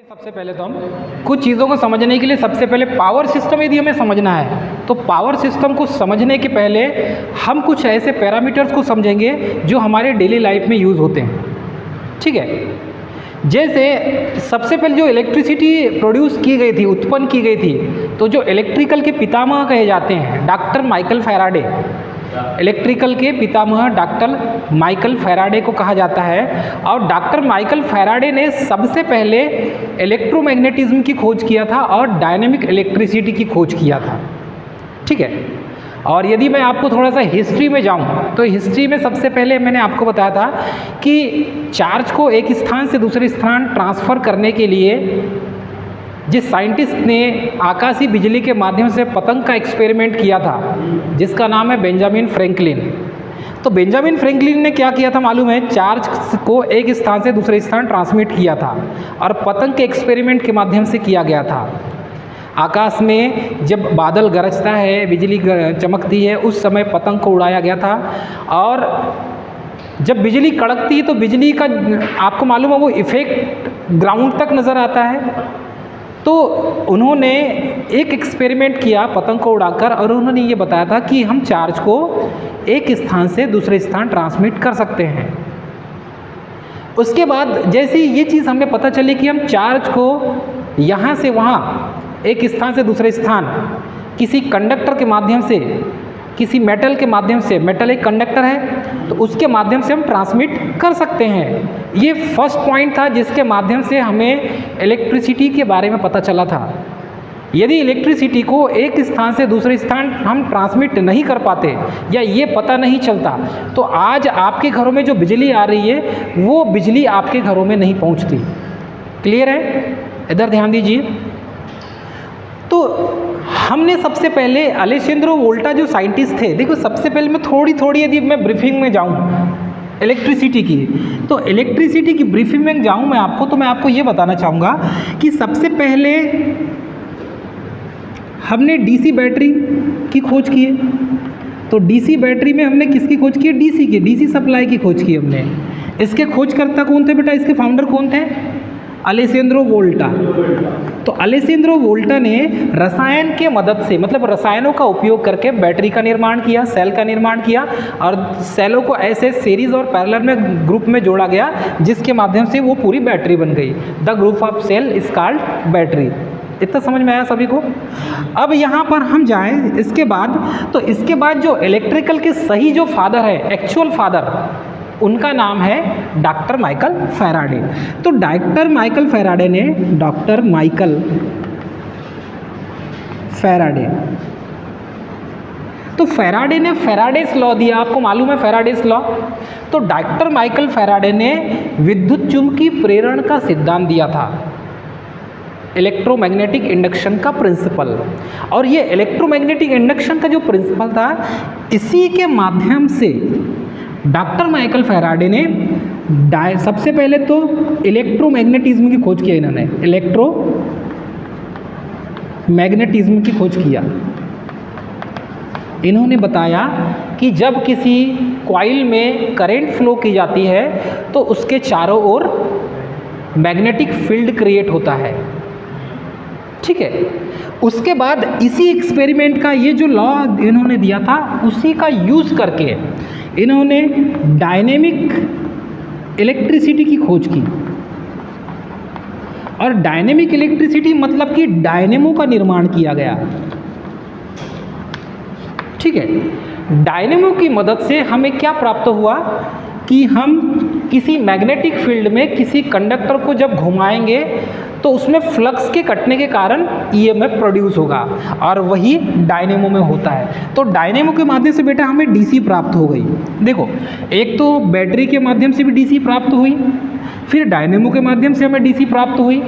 सबसे पहले तो हम कुछ चीज़ों को समझने के लिए सबसे पहले पावर सिस्टम यदि हमें समझना है तो पावर सिस्टम को समझने के पहले हम कुछ ऐसे पैरामीटर्स को समझेंगे जो हमारे डेली लाइफ में यूज़ होते हैं। ठीक है, जैसे सबसे पहले जो इलेक्ट्रिसिटी प्रोड्यूस की गई थी, उत्पन्न की गई थी, तो जो इलेक्ट्रिकल के पितामह कहे जाते हैं डॉक्टर माइकल फैराडे, इलेक्ट्रिकल के पितामह डॉक्टर माइकल फैराडे को कहा जाता है। और डॉक्टर माइकल फैराडे ने सबसे पहले इलेक्ट्रोमैग्नेटिज्म की खोज किया था और डायनेमिक इलेक्ट्रिसिटी की खोज किया था। ठीक है, और यदि मैं आपको थोड़ा सा हिस्ट्री में जाऊं तो हिस्ट्री में सबसे पहले मैंने आपको बताया था कि चार्ज को एक स्थान से दूसरे स्थान ट्रांसफ़र करने के लिए जिस साइंटिस्ट ने आकाशीय बिजली के माध्यम से पतंग का एक्सपेरिमेंट किया था जिसका नाम है बेंजामिन फ्रैंकलिन। तो बेंजामिन फ्रैंकलिन ने क्या किया था मालूम है, चार्ज को एक स्थान से दूसरे स्थान ट्रांसमिट किया था और पतंग के एक्सपेरिमेंट के माध्यम से किया गया था। आकाश में जब बादल गरजता है, बिजली चमकती है, उस समय पतंग को उड़ाया गया था। और जब बिजली कड़कती है तो बिजली का आपको मालूम है वो इफ़ेक्ट ग्राउंड तक नज़र आता है। तो उन्होंने एक एक्सपेरिमेंट किया पतंग को उड़ाकर और उन्होंने ये बताया था कि हम चार्ज को एक स्थान से दूसरे स्थान ट्रांसमिट कर सकते हैं। उसके बाद जैसे ये चीज़ हमें पता चली कि हम चार्ज को यहाँ से वहाँ एक स्थान से दूसरे स्थान किसी कंडक्टर के माध्यम से, किसी मेटल के माध्यम से, मेटल एक कंडक्टर है तो उसके माध्यम से हम ट्रांसमिट कर सकते हैं। ये फर्स्ट पॉइंट था जिसके माध्यम से हमें इलेक्ट्रिसिटी के बारे में पता चला था। यदि इलेक्ट्रिसिटी को एक स्थान से दूसरे स्थान हम ट्रांसमिट नहीं कर पाते या ये पता नहीं चलता तो आज आपके घरों में जो बिजली आ रही है वो बिजली आपके घरों में नहीं पहुंचती। क्लियर है? इधर ध्यान दीजिए। तो हमने सबसे पहले अलेसेंद्रो वोल्टा जो साइंटिस्ट थे, देखो सबसे पहले मैं थोड़ी यदि मैं ब्रीफिंग में जाऊं इलेक्ट्रिसिटी की, तो इलेक्ट्रिसिटी की ब्रीफिंग में जाऊं मैं आपको, तो मैं आपको ये बताना चाहूँगा कि सबसे पहले हमने डीसी बैटरी की खोज की है। तो डीसी बैटरी में हमने किसकी खोज की है? डीसी सप्लाई की खोज की हमने। इसके खोजकर्ता कौन थे बेटा? इसके फाउंडर कौन थे? अलेसेंद्रो वोल्टा। तो अलेसेंद्रो वोल्टा ने रसायन के मदद से, मतलब रसायनों का उपयोग करके बैटरी का निर्माण किया, सेल का निर्माण किया और सेलों को ऐसे सीरीज और पैरेलल में ग्रुप में जोड़ा गया जिसके माध्यम से वो पूरी बैटरी बन गई। The group of cell is called battery. इतना समझ में आया सभी को? अब यहाँ पर हम जाएं इसके बाद, तो इसके बाद जो इलेक्ट्रिकल के सही जो फादर है, एक्चुअल फादर, उनका नाम है डॉक्टर माइकल फैराडे। तो डॉक्टर माइकल फैराडे, तो फैराडे ने फैराडेस लॉ दिया। आपको मालूम है फैराडेस लॉ? तो डॉक्टर माइकल फैराडे ने विद्युत चुंबकीय प्रेरण का सिद्धांत दिया था, इलेक्ट्रोमैग्नेटिक इंडक्शन का प्रिंसिपल। और ये इलेक्ट्रोमैग्नेटिक इंडक्शन का जो प्रिंसिपल था, इसी के माध्यम से डॉक्टर माइकल फैराडे ने सबसे पहले तो इलेक्ट्रोमैग्नेटिज्म की खोज किया। इन्होंने इलेक्ट्रोमैग्नेटिज्म की खोज किया। इन्होंने बताया कि जब किसी कॉइल में करंट फ्लो की जाती है तो उसके चारों ओर मैग्नेटिक फील्ड क्रिएट होता है। ठीक है, उसके बाद इसी एक्सपेरिमेंट का ये जो लॉ इन्होंने दिया था उसी का यूज़ करके इन्होंने डायनेमिक इलेक्ट्रिसिटी की खोज की। और डायनेमिक इलेक्ट्रिसिटी मतलब कि डायनेमो का निर्माण किया गया। ठीक है, डायनेमो की मदद से हमें क्या प्राप्त हुआ कि हम किसी मैग्नेटिक फील्ड में किसी कंडक्टर को जब घुमाएंगे तो उसमें फ्लक्स के कटने के कारण ईएमएफ प्रोड्यूस होगा और वही डायनेमो में होता है। तो डायनेमो के माध्यम से बेटा हमें डीसी प्राप्त हो गई। देखो, एक तो बैटरी के माध्यम से भी डीसी प्राप्त हुई, फिर डायनेमो के माध्यम से हमें डीसी प्राप्त हुई।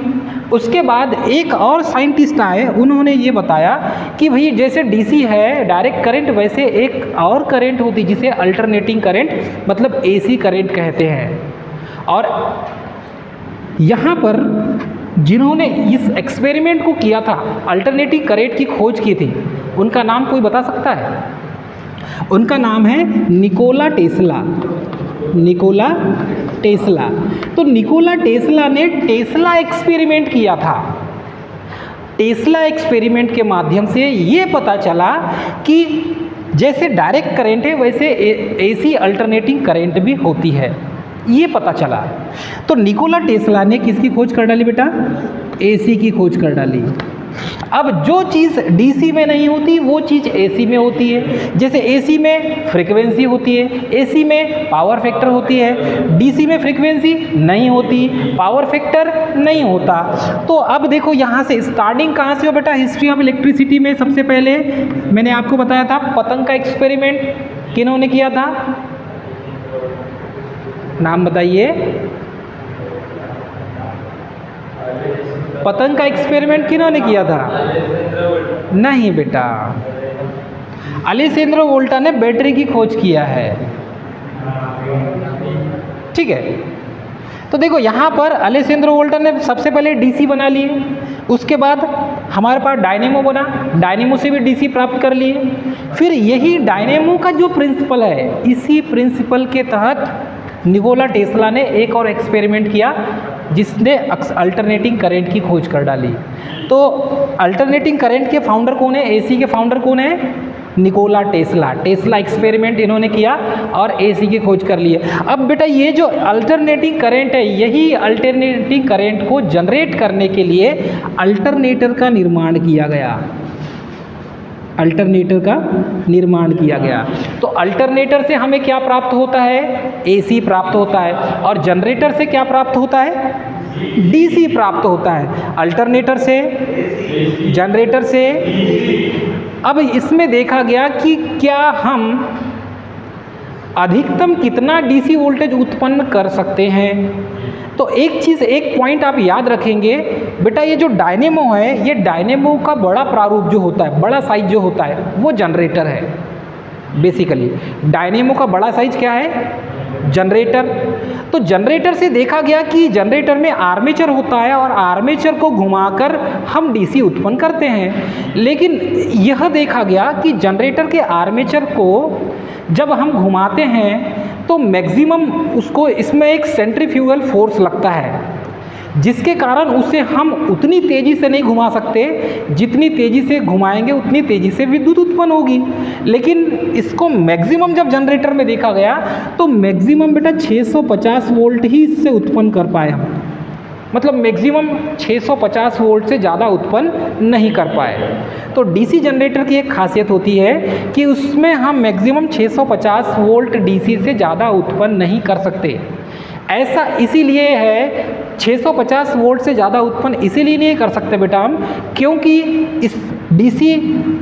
उसके बाद एक और साइंटिस्ट आए, उन्होंने ये बताया कि भाई जैसे डीसी है डायरेक्ट करंट, वैसे एक और करंट होती जिसे अल्टरनेटिंग करंट मतलब एसी करंट कहते हैं। और यहाँ पर जिन्होंने इस एक्सपेरिमेंट को किया था, अल्टरनेटिंग करंट की खोज की थी, उनका नाम कोई बता सकता है? उनका नाम है निकोला टेस्ला। Nikola Tesla. तो निकोला टेस्ला ने टेस्ला एक्सपेरिमेंट किया था। टेस्ला एक्सपेरिमेंट के माध्यम से ये पता चला कि जैसे डायरेक्ट करंट है वैसे एसी अल्टरनेटिंग करंट भी होती है, ये पता चला। तो निकोला टेस्ला ने किसकी खोज कर डाली बेटा? एसी की खोज कर डाली। अब जो चीज़ डीसी में नहीं होती वो चीज़ एसी में होती है। जैसे एसी में फ्रीक्वेंसी होती है, एसी में पावर फैक्टर होती है, डीसी में फ्रीक्वेंसी नहीं होती, पावर फैक्टर नहीं होता। तो अब देखो यहाँ से स्टार्टिंग कहाँ से हो बेटा? हिस्ट्री ऑफ इलेक्ट्रिसिटी में सबसे पहले मैंने आपको बताया था पतंग का एक्सपेरिमेंट किन्होंने किया था? नाम बताइए। पतंग का एक्सपेरिमेंट किन्होंने किया था? नहीं बेटा, अलेसेंद्रो वोल्टा ने बैटरी की खोज किया है। ठीक है, तो देखो यहाँ पर अलेसेंद्रो वोल्टा ने सबसे पहले डीसी बना लिए, उसके बाद हमारे पास डायनेमो बना, डायनेमो से भी डीसी प्राप्त कर लिए। फिर यही डायनेमो का जो प्रिंसिपल है, इसी प्रिंसिपल के तहत निकोला टेस्ला ने एक और एक्सपेरिमेंट किया जिसने अल्टरनेटिंग करंट की खोज कर डाली। तो अल्टरनेटिंग करंट के फाउंडर कौन है? एसी के फाउंडर कौन है? Nikola Tesla. टेस्ला एक्सपेरिमेंट इन्होंने किया और एसी की खोज कर ली है। अब बेटा ये जो अल्टरनेटिंग करंट है, यही अल्टरनेटिंग करंट को जनरेट करने के लिए अल्टरनेटर का निर्माण किया गया। अल्टरनेटर का निर्माण किया गया। तो अल्टरनेटर से हमें क्या प्राप्त होता है? एसी प्राप्त होता है। और जनरेटर से क्या प्राप्त होता है? डीसी प्राप्त होता है। अल्टरनेटर से, जनरेटर से। अब इसमें देखा गया कि क्या हम अधिकतम कितना डीसी वोल्टेज उत्पन्न कर सकते हैं। तो एक चीज़, एक पॉइंट आप याद रखेंगे बेटा, ये जो डायनेमो है, ये डायनेमो का बड़ा प्रारूप जो होता है, बड़ा साइज जो होता है, वो जनरेटर है। बेसिकली डायनेमो का बड़ा साइज क्या है? जनरेटर। तो जनरेटर से देखा गया कि जनरेटर में आर्मेचर होता है और आर्मेचर को घुमाकर हम डीसी उत्पन्न करते हैं। लेकिन यह देखा गया कि जनरेटर के आर्मेचर को जब हम घुमाते हैं तो मैक्सिमम उसको इसमें एक सेंट्रीफ्यूगल फोर्स लगता है, जिसके कारण उसे हम उतनी तेज़ी से नहीं घुमा सकते। जितनी तेज़ी से घुमाएंगे उतनी तेज़ी से विद्युत उत्पन्न होगी। लेकिन इसको मैक्सिमम जब जनरेटर में देखा गया तो मैक्सिमम बेटा 650 वोल्ट ही इससे उत्पन्न कर पाए हम। मतलब मैक्सिमम 650 वोल्ट से ज़्यादा उत्पन्न नहीं कर पाए। तो डीसी जनरेटर की एक खासियत होती है कि उसमें हम मैक्सिमम 650 वोल्ट डीसी से ज़्यादा उत्पन्न नहीं कर सकते। ऐसा इसीलिए है, 650 वोल्ट से ज़्यादा उत्पन्न इसीलिए नहीं कर सकते बेटा हम, क्योंकि इस डीसी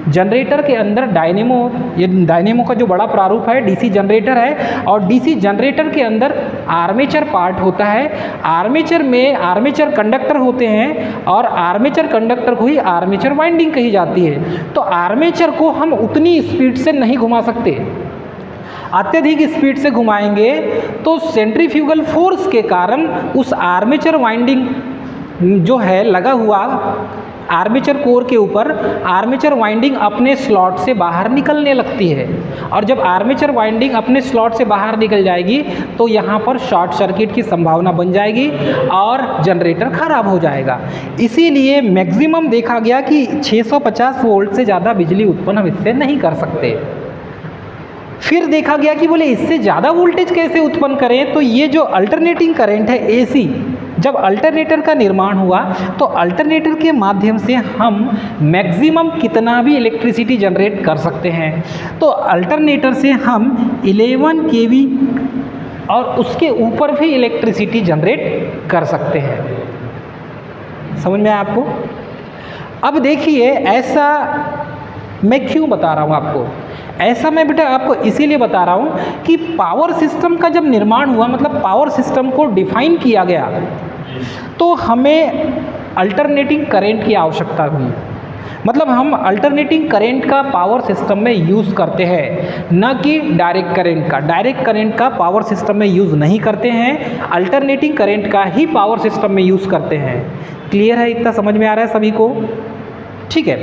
जनरेटर के अंदर डायनेमो, ये डायनेमो का जो बड़ा प्रारूप है डीसी जनरेटर है, और डीसी जनरेटर के अंदर आर्मेचर पार्ट होता है। आर्मेचर में आर्मेचर कंडक्टर होते हैं और आर्मेचर कंडक्टर को ही आर्मेचर वाइंडिंग कही जाती है। तो आर्मेचर को हम उतनी स्पीड से नहीं घुमा सकते। अत्यधिक स्पीड से घुमाएंगे तो सेंट्रीफ्यूगल फोर्स के कारण उस आर्मेचर वाइंडिंग जो है लगा हुआ आर्मेचर कोर के ऊपर, आर्मेचर वाइंडिंग अपने स्लॉट से बाहर निकलने लगती है। और जब आर्मेचर वाइंडिंग अपने स्लॉट से बाहर निकल जाएगी तो यहाँ पर शॉर्ट सर्किट की संभावना बन जाएगी और जनरेटर खराब हो जाएगा। इसीलिए मैक्सिमम देखा गया कि 650 वोल्ट से ज़्यादा बिजली उत्पन्न हम इससे नहीं कर सकते। फिर देखा गया कि बोले इससे ज़्यादा वोल्टेज कैसे उत्पन्न करें। तो ये जो अल्टरनेटिंग करंट है एसी, जब अल्टरनेटर का निर्माण हुआ तो अल्टरनेटर के माध्यम से हम मैक्सिमम कितना भी इलेक्ट्रिसिटी जनरेट कर सकते हैं। तो अल्टरनेटर से हम 11 kV और उसके ऊपर भी इलेक्ट्रिसिटी जनरेट कर सकते हैं। समझ में आया आपको? अब देखिए, ऐसा मैं क्यों बता रहा हूँ आपको? ऐसा मैं बेटा आपको इसीलिए बता रहा हूँ कि पावर सिस्टम का जब निर्माण हुआ, मतलब पावर सिस्टम को डिफाइन किया गया, तो हमें अल्टरनेटिंग करंट की आवश्यकता हुई। मतलब हम अल्टरनेटिंग करंट का पावर सिस्टम में यूज़ करते हैं, न कि डायरेक्ट करंट का। डायरेक्ट करंट का पावर सिस्टम में यूज़ नहीं करते हैं, अल्टरनेटिंग करंट का ही पावर सिस्टम में यूज़ करते हैं। क्लियर है? इतना समझ में आ रहा है सभी को? ठीक है,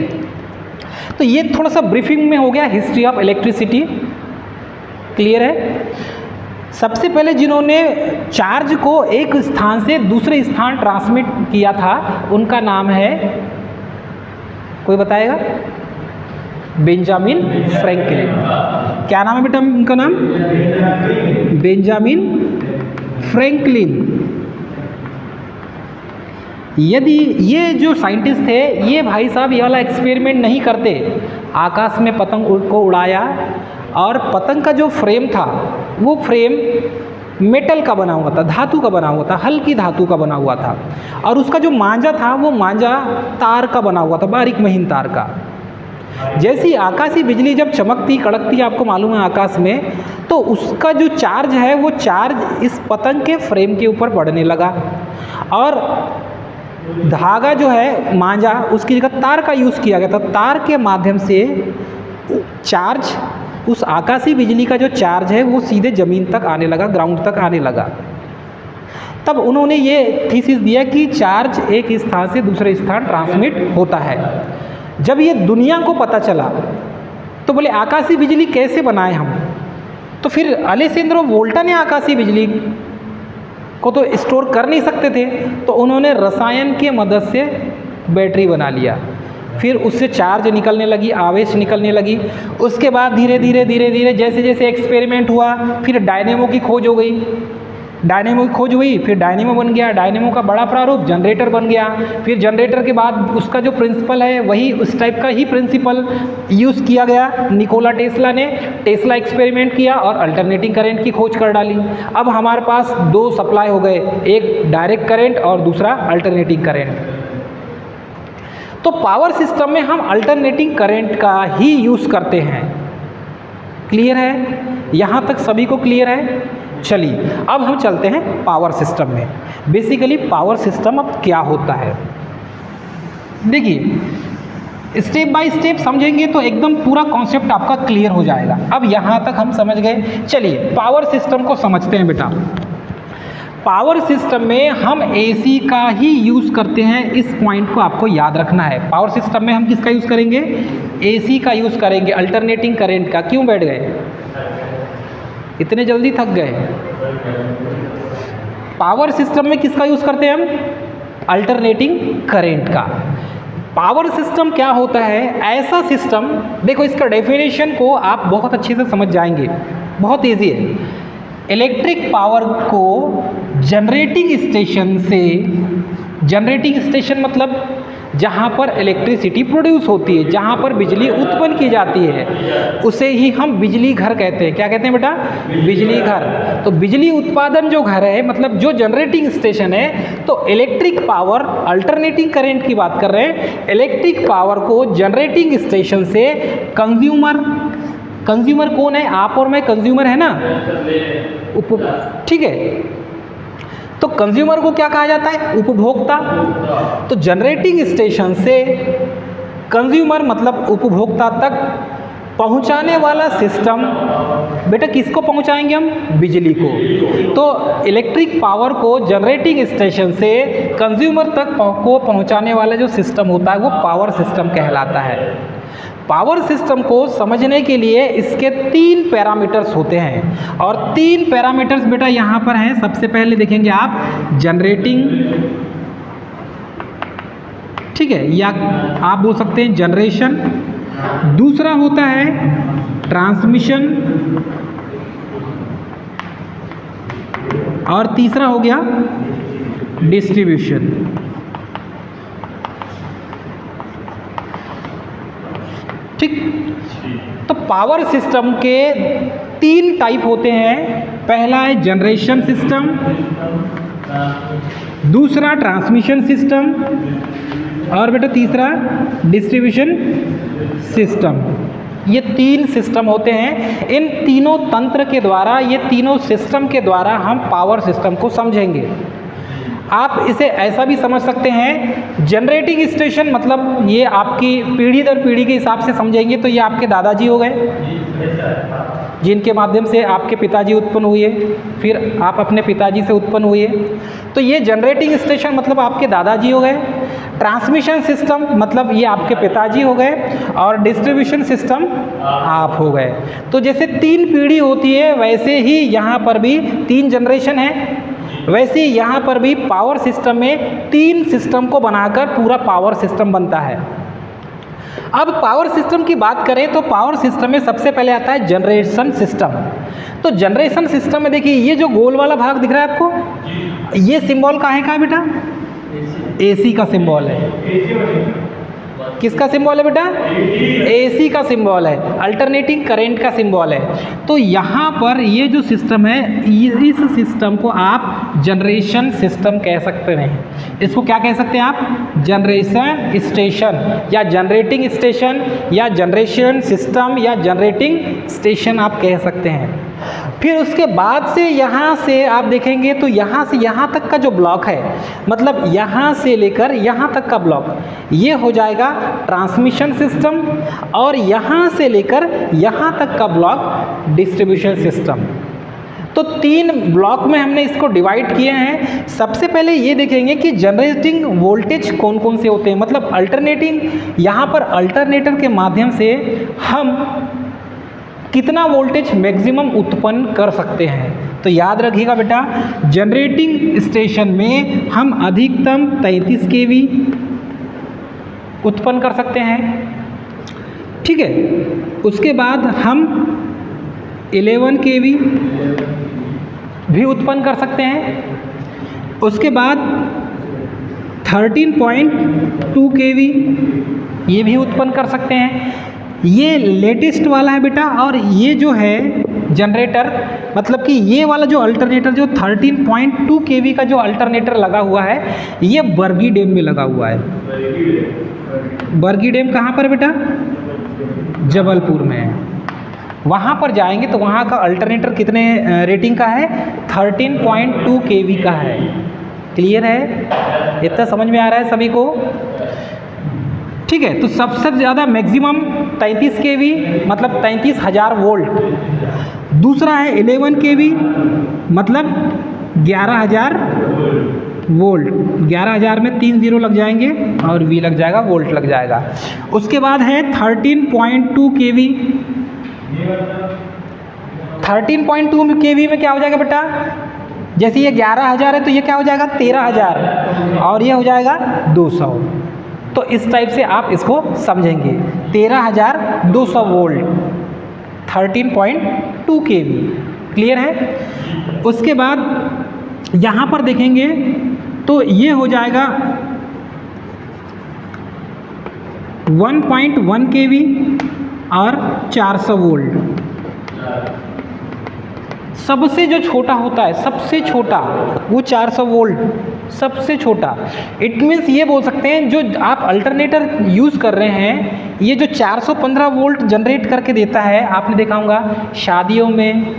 तो ये थोड़ा सा ब्रीफिंग में हो गया हिस्ट्री ऑफ इलेक्ट्रिसिटी। क्लियर है? सबसे पहले जिन्होंने चार्ज को एक स्थान से दूसरे स्थान ट्रांसमिट किया था उनका नाम है, कोई बताएगा? Benjamin Franklin. क्या नाम है बेटा उनका नाम? Benjamin Franklin. यदि ये जो साइंटिस्ट थे, ये भाई साहब ये वाला एक्सपेरिमेंट नहीं करते, आकाश में पतंग को उड़ाया और पतंग का जो फ्रेम था वो फ्रेम मेटल का बना हुआ था, धातु का बना हुआ था, हल्की धातु का बना हुआ था, और उसका जो मांझा था वो मांझा तार का बना हुआ था, बारीक महीन तार का। जैसी आकाशीय बिजली जब चमकती कड़कती, आपको मालूम है आकाश में, तो उसका जो चार्ज है वो चार्ज इस पतंग के फ्रेम के ऊपर पड़ने लगा, और धागा जो है मांझा, उसकी जगह तार का यूज़ किया गया था। तार के माध्यम से चार्ज, उस आकाशीय बिजली का जो चार्ज है वो सीधे ज़मीन तक आने लगा, ग्राउंड तक आने लगा। तब उन्होंने ये थीसिस दिया कि चार्ज एक स्थान से दूसरे स्थान ट्रांसमिट होता है। जब ये दुनिया को पता चला तो बोले आकाशीय बिजली कैसे बनाए हम? तो फिर अलेसेंद्रो वोल्टा ने आकाशीय बिजली को तो स्टोर कर नहीं सकते थे, तो उन्होंने रसायन के मदद से बैटरी बना लिया। फिर उससे चार्ज निकलने लगी, आवेश निकलने लगी। उसके बाद धीरे धीरे जैसे जैसे एक्सपेरिमेंट हुआ, फिर डायनेमो की खोज हो गई। डायनेमो की खोज हुई, फिर डायनेमो बन गया। डायनेमो का बड़ा प्रारूप जनरेटर बन गया। फिर जनरेटर के बाद उसका जो प्रिंसिपल है वही उस टाइप का ही प्रिंसिपल यूज़ किया गया। निकोला टेस्ला ने टेस्ला एक्सपेरिमेंट किया और अल्टरनेटिंग करंट की खोज कर डाली। अब हमारे पास दो सप्लाई हो गए, एक डायरेक्ट करंट और दूसरा अल्टरनेटिंग करंट। तो पावर सिस्टम में हम अल्टरनेटिंग करंट का ही यूज़ करते हैं। क्लियर है? यहाँ तक सभी को क्लियर है? चलिए अब हम चलते हैं पावर सिस्टम में। बेसिकली पावर सिस्टम अब क्या होता है, देखिए स्टेप बाय स्टेप समझेंगे तो एकदम पूरा कॉन्सेप्ट आपका क्लियर हो जाएगा। अब यहाँ तक हम समझ गए। चलिए पावर सिस्टम को समझते हैं बेटा। पावर सिस्टम में हम एसी का ही यूज़ करते हैं, इस पॉइंट को आपको याद रखना है। पावर सिस्टम में हम किसका यूज़ करेंगे? एसी का यूज़ करेंगे, अल्टरनेटिंग करंट का। क्यों बैठ गए? इतने जल्दी थक गए? पावर सिस्टम में किसका यूज़ करते हैं हम? अल्टरनेटिंग करंट का। पावर सिस्टम क्या होता है? ऐसा सिस्टम, देखो इसका डेफिनेशन को आप बहुत अच्छे से समझ जाएंगे, बहुत ईजी है। इलेक्ट्रिक पावर को जनरेटिंग स्टेशन से, जनरेटिंग स्टेशन मतलब जहाँ पर इलेक्ट्रिसिटी प्रोड्यूस होती है, जहाँ पर बिजली उत्पन्न की जाती है, उसे ही हम बिजली घर कहते हैं। क्या कहते हैं बेटा? बिजली घर। तो बिजली उत्पादन जो घर है, मतलब जो जनरेटिंग स्टेशन है, तो इलेक्ट्रिक पावर, अल्टरनेटिंग करंट की बात कर रहे हैं, इलेक्ट्रिक पावर को जनरेटिंग स्टेशन से कंज्यूमर, कंज्यूमर कौन है? आप और मैं कंज्यूमर है ना, ठीक है। तो कंज्यूमर को क्या कहा जाता है? उपभोक्ता। तो जनरेटिंग स्टेशन से कंज्यूमर मतलब उपभोक्ता तक पहुंचाने वाला सिस्टम, बेटा किसको पहुंचाएंगे हम? बिजली को। तो इलेक्ट्रिक पावर को जनरेटिंग स्टेशन से कंज्यूमर तक को पहुंचाने वाला जो सिस्टम होता है वो पावर सिस्टम कहलाता है। पावर सिस्टम को समझने के लिए इसके 3 पैरामीटर्स होते हैं, और 3 पैरामीटर्स बेटा यहाँ पर हैं। सबसे पहले देखेंगे आप जनरेटिंग, ठीक है, या आप बोल सकते हैं जनरेशन। दूसरा होता है ट्रांसमिशन, और तीसरा हो गया डिस्ट्रीब्यूशन। ठीक। तो पावर सिस्टम के 3 टाइप होते हैं। पहला है जनरेशन सिस्टम, दूसरा ट्रांसमिशन सिस्टम, और बेटा तीसरा डिस्ट्रीब्यूशन सिस्टम। ये 3 सिस्टम होते हैं। इन तीनों तंत्र के द्वारा, ये तीनों सिस्टम के द्वारा हम पावर सिस्टम को समझेंगे। आप इसे ऐसा भी समझ सकते हैं, जनरेटिंग स्टेशन मतलब ये आपकी पीढ़ी दर पीढ़ी के हिसाब से समझेंगे तो ये आपके दादाजी हो गए, जिनके माध्यम से आपके पिताजी उत्पन्न हुए, फिर आप अपने पिताजी से उत्पन्न हुए। तो ये जनरेटिंग स्टेशन मतलब आपके दादाजी हो गए। ट्रांसमिशन सिस्टम मतलब ये आपके पिताजी हो गए और डिस्ट्रीब्यूशन सिस्टम आप हो गए। तो जैसे 3 पीढ़ी होती है वैसे ही यहाँ पर भी 3 जनरेशन है, वैसे ही यहाँ पर भी पावर सिस्टम में 3 सिस्टम को बनाकर पूरा पावर सिस्टम बनता है। अब पावर सिस्टम की बात करें तो पावर सिस्टम में सबसे पहले आता है जनरेशन सिस्टम। तो जनरेशन सिस्टम में देखिए ये जो गोल वाला भाग दिख रहा है आपको, ये सिंबल काहे का है बेटा? एसी का सिंबल है। किसका सिंबल है बेटा? एसी का सिंबल है, अल्टरनेटिंग करंट का सिंबल है। तो यहाँ पर ये जो सिस्टम है, इस सिस्टम को आप जनरेशन सिस्टम कह सकते हैं। इसको क्या कह सकते हैं आप? जनरेशन स्टेशन या जनरेटिंग स्टेशन या जनरेशन सिस्टम या जनरेटिंग स्टेशन आप कह सकते हैं। फिर उसके बाद से यहाँ से आप देखेंगे तो यहाँ से यहाँ तक का जो ब्लॉक है, मतलब यहाँ से लेकर यहाँ तक का ब्लॉक, ये हो जाएगा ट्रांसमिशन सिस्टम, और यहाँ से लेकर यहाँ तक का ब्लॉक डिस्ट्रीब्यूशन सिस्टम। तो 3 ब्लॉक में हमने इसको डिवाइड किए हैं। सबसे पहले ये देखेंगे कि जनरेटिंग वोल्टेज कौन कौन से होते हैं, मतलब अल्टरनेटिंग, यहाँ पर अल्टरनेटर के माध्यम से हम कितना वोल्टेज मैक्सिमम उत्पन्न कर सकते हैं। तो याद रखिएगा बेटा, जनरेटिंग स्टेशन में हम अधिकतम 33 kV उत्पन्न कर सकते हैं, ठीक है। उसके बाद हम 11 kV भी उत्पन्न कर सकते हैं। उसके बाद 13.2 kV ये भी उत्पन्न कर सकते हैं। ये लेटेस्ट वाला है बेटा, और ये जो है जनरेटर, मतलब कि ये वाला जो अल्टरनेटर जो 13.2 kV का जो अल्टरनेटर लगा हुआ है, ये बरगी डैम में लगा हुआ है। बरगी डैम कहाँ पर बेटा? जबलपुर में है। वहाँ पर जाएंगे तो वहाँ का अल्टरनेटर कितने रेटिंग का है? 13.2 kV का है। क्लियर है? इतना समझ में आ रहा है सभी को? ठीक है। तो सबसे ज़्यादा मैक्सिमम 33 kV मतलब 33,000 वोल्ट। दूसरा है 11 kV मतलब 11,000 वोल्ट। 11,000 में 3 0 लग जाएंगे और V लग जाएगा, वोल्ट लग जाएगा। उसके बाद है 13.2 kV। 13.2 kV में क्या हो जाएगा बेटा? जैसे ये 11,000 है तो ये क्या हो जाएगा? 13,000, और ये हो जाएगा 200। तो इस टाइप से आप इसको समझेंगे। 13,200 वोल्ट, 13.2 kV। क्लियर है? उसके बाद यहाँ पर देखेंगे तो ये हो जाएगा 1.1 kV और 400 वोल्ट। सबसे जो छोटा होता है, सबसे छोटा वो 400 वोल्ट, सबसे छोटा। इट मीन्स ये बोल सकते हैं जो आप अल्टरनेटर यूज़ कर रहे हैं, ये जो 415 वोल्ट जनरेट करके देता है। आपने देखा होगा शादियों में,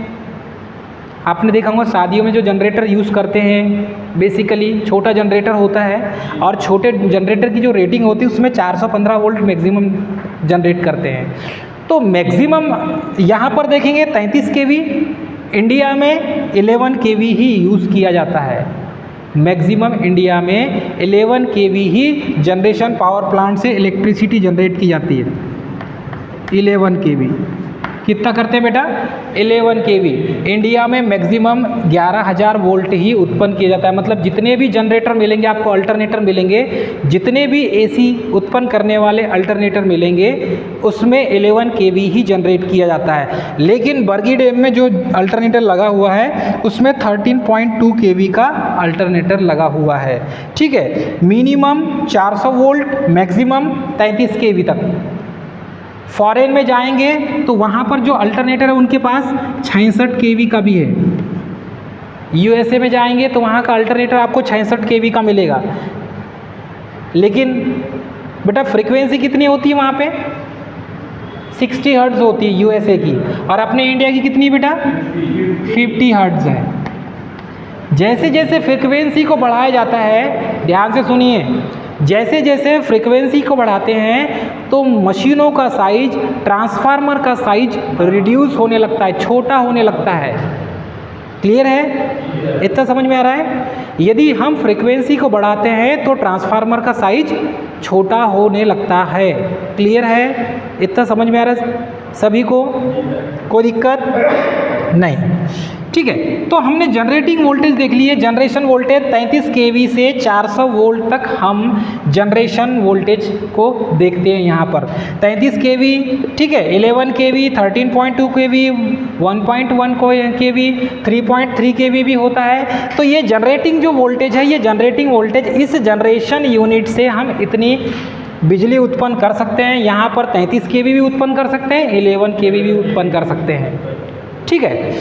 आपने देखा होगा शादियों में जो जनरेटर यूज़ करते हैं बेसिकली छोटा जनरेटर होता है, और छोटे जनरेटर की जो रेटिंग होती है उसमें 415 वोल्ट मैक्सिमम जनरेट करते हैं। तो मैक्सिमम यहाँ पर देखेंगे 33 kV। इंडिया में 11 kV ही यूज़ किया जाता है। मैक्सिमम इंडिया में 11 kV ही जनरेशन पावर प्लांट से इलेक्ट्रिसिटी जनरेट की जाती है। 11 kV कितना करते हैं बेटा? 11 kV। इंडिया में मैक्सिमम 11,000 वोल्ट ही उत्पन्न किया जाता है। मतलब जितने भी जनरेटर मिलेंगे आपको, अल्टरनेटर मिलेंगे, जितने भी AC उत्पन्न करने वाले अल्टरनेटर मिलेंगे, उसमें 11 kV ही जनरेट किया जाता है। लेकिन बरगी डैम में जो अल्टरनेटर लगा हुआ है उसमें 13.2 kV का अल्टरनेटर लगा हुआ है। ठीक है। मिनिमम 400 वोल्ट, मैक्सिमम 33 kV तक। फॉरेन में जाएंगे तो वहाँ पर जो अल्टरनेटर है उनके पास 66 kV का भी है। USA में जाएंगे तो वहाँ का अल्टरनेटर आपको 66 kV का मिलेगा। लेकिन बेटा फ्रीक्वेंसी कितनी होती है वहाँ पे? 60 हर्ट्ज़ होती है USA की, और अपने इंडिया की कितनी बेटा? 50 हर्ट्ज़ है। जैसे जैसे फ्रीक्वेंसी को बढ़ाया जाता है, ध्यान से सुनिए, जैसे जैसे फ्रीक्वेंसी को बढ़ाते हैं तो मशीनों का साइज, ट्रांसफार्मर का साइज रिड्यूस होने लगता है, छोटा होने लगता है। क्लियर है? इतना समझ में आ रहा है? यदि हम फ्रीक्वेंसी को बढ़ाते हैं तो ट्रांसफार्मर का साइज छोटा होने लगता है। क्लियर है? इतना समझ में आ रहा है सभी को? कोई दिक्कत नहीं? ठीक है, तो हमने जनरेटिंग वोल्टेज देख लिए। जनरेशन वोल्टेज 33 kV से 400 वोल्ट तक हम जनरेशन वोल्टेज को देखते हैं यहाँ पर। 33 kV, ठीक है, 11 kV, 13.2 kV, 1.1 kV, 3.3 kV भी होता है। तो ये जनरेटिंग जो वोल्टेज है, ये जनरेटिंग वोल्टेज इस जनरेशन यूनिट से हम इतनी बिजली उत्पन्न कर सकते हैं। यहाँ पर 33 kV भी उत्पन्न कर सकते हैं, 11 kV भी उत्पन्न कर सकते हैं। ठीक है,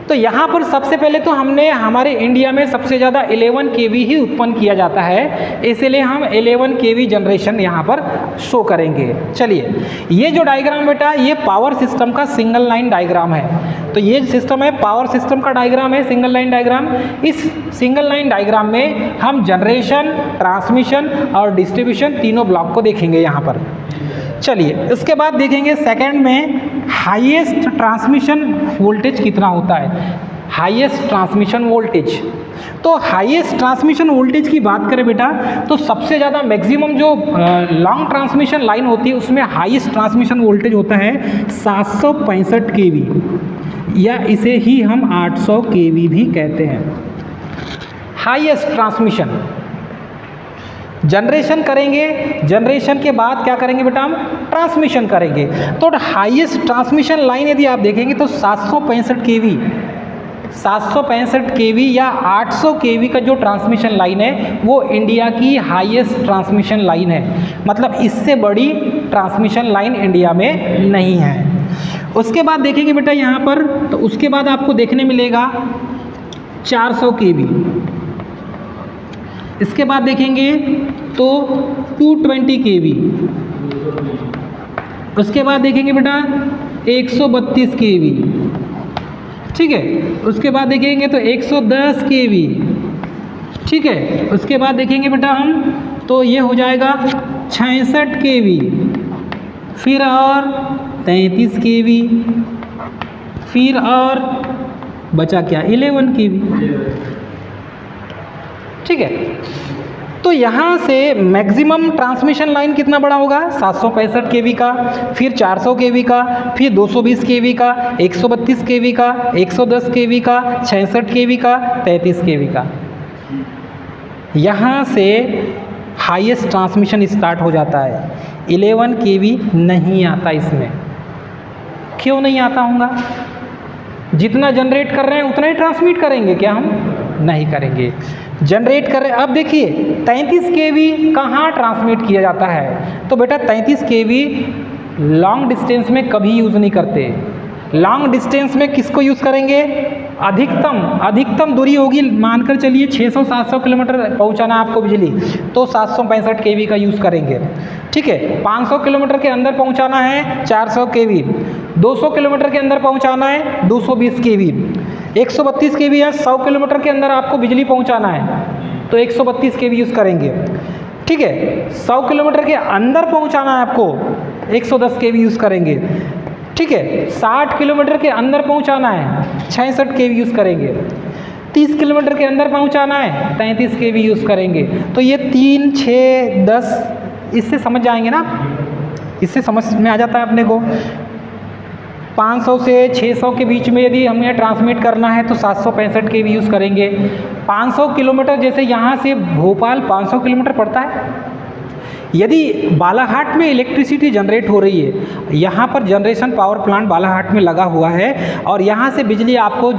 तो यहाँ पर सबसे पहले तो हमने हमारे इंडिया में सबसे ज़्यादा 11 kV ही उत्पन्न किया जाता है, इसलिए हम 11 kV जनरेशन यहाँ पर शो करेंगे। चलिए, ये जो डायग्राम बेटा, ये पावर सिस्टम का सिंगल लाइन डायग्राम है। तो ये सिस्टम है, पावर सिस्टम का डायग्राम है, सिंगल लाइन डायग्राम। इस सिंगल लाइन डायग्राम में हम जनरेशन, ट्रांसमिशन और डिस्ट्रीब्यूशन तीनों ब्लॉक को देखेंगे यहाँ पर। चलिए, इसके बाद देखेंगे सेकंड में हाईएस्ट ट्रांसमिशन वोल्टेज कितना होता है। हाईएस्ट ट्रांसमिशन वोल्टेज, तो हाईएस्ट ट्रांसमिशन वोल्टेज की बात करें बेटा, तो सबसे ज़्यादा मैक्सिमम जो लॉन्ग ट्रांसमिशन लाइन होती है उसमें हाईएस्ट ट्रांसमिशन वोल्टेज होता है 765 kV, या इसे ही हम 800 kV भी कहते हैं। हाईएस्ट ट्रांसमिशन जनरेशन करेंगे, जनरेशन के बाद क्या करेंगे बेटा, हम ट्रांसमिशन करेंगे। तो हाईएस्ट ट्रांसमिशन लाइन यदि आप देखेंगे तो 765 kV, 765 kV या 800 kV का जो ट्रांसमिशन लाइन है वो इंडिया की हाईएस्ट ट्रांसमिशन लाइन है। मतलब इससे बड़ी ट्रांसमिशन लाइन इंडिया में नहीं है। उसके बाद देखेंगे बेटा यहाँ पर, तो उसके बाद आपको देखने मिलेगा 400 kV। इसके बाद देखेंगे तो 220 kV। उसके बाद देखेंगे बेटा 132 kV। ठीक है, उसके बाद देखेंगे तो 110 kV। ठीक है, उसके बाद देखेंगे बेटा हम, तो ये हो जाएगा 66 kV, फिर और 33 kV, फिर और बचा क्या, 11 kV। ठीक है, तो यहाँ से मैक्सिमम ट्रांसमिशन लाइन कितना बड़ा होगा, 765 kV का, फिर 400 kV का, फिर 220 kV का, 132 kV का, 110 kV का, 66 kV का, 33 kV का। यहाँ से हाईएस्ट ट्रांसमिशन स्टार्ट हो जाता है। 11 kV नहीं आता इसमें। क्यों नहीं आता होगा? जितना जनरेट कर रहे हैं उतना ही ट्रांसमिट करेंगे क्या हम? नहीं करेंगे। जनरेट कर रहे हैं, अब देखिए 33 kV कहाँ ट्रांसमिट किया जाता है, तो बेटा 33 kV लॉन्ग डिस्टेंस में कभी यूज़ नहीं करते। लॉन्ग डिस्टेंस में किसको यूज़ करेंगे, अधिकतम दूरी होगी, मानकर चलिए 600-700 किलोमीटर पहुंचाना आपको बिजली, तो 765 kV का यूज़ करेंगे। ठीक है, 500 किलोमीटर के अंदर पहुंचाना है 400 kV, 200 किलोमीटर के अंदर पहुंचाना है 220 kV, 132 kV या 100 किलोमीटर के अंदर आपको बिजली पहुंचाना है तो 132 kV यूज़ करेंगे। ठीक है, 100 किलोमीटर के अंदर पहुंचाना है आपको 110 kV यूज़ करेंगे। ठीक है, 60 किलोमीटर के अंदर पहुंचाना है 66 kV यूज़ करेंगे। 30 किलोमीटर के अंदर पहुंचाना है 33 kV यूज़ करेंगे। तो ये 3, 6, 10 इससे समझ जाएंगे ना, इससे समझ में आ जाता है अपने को। 500 से 600 के बीच में यदि हमें ट्रांसमिट करना है तो 765 kV यूज़ करेंगे। 500 किलोमीटर, जैसे यहाँ से भोपाल 500 किलोमीटर पड़ता है, यदि बालाघाट में इलेक्ट्रिसिटी जनरेट हो रही है, यहाँ पर जनरेशन पावर प्लांट बालाघाट में लगा हुआ है और यहाँ से बिजली आपको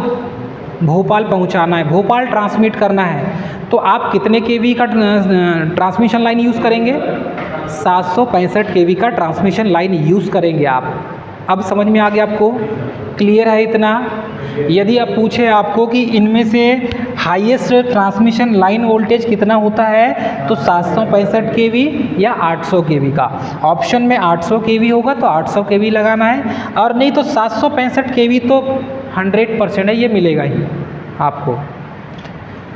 भोपाल पहुँचाना है, भोपाल ट्रांसमिट करना है, तो आप कितने kV का ट्रांसमिशन लाइन यूज़ करेंगे? 765 kV का ट्रांसमिशन लाइन यूज़ करेंगे आप। अब समझ में आ गया आपको? क्लियर है इतना? यदि आप पूछे आपको कि इनमें से हाईएस्ट ट्रांसमिशन लाइन वोल्टेज कितना होता है, तो 765 kV या 800 kV का। ऑप्शन में 800 kV होगा तो 800 kV लगाना है, और नहीं तो 765 kV तो 100% है, ये मिलेगा ही आपको।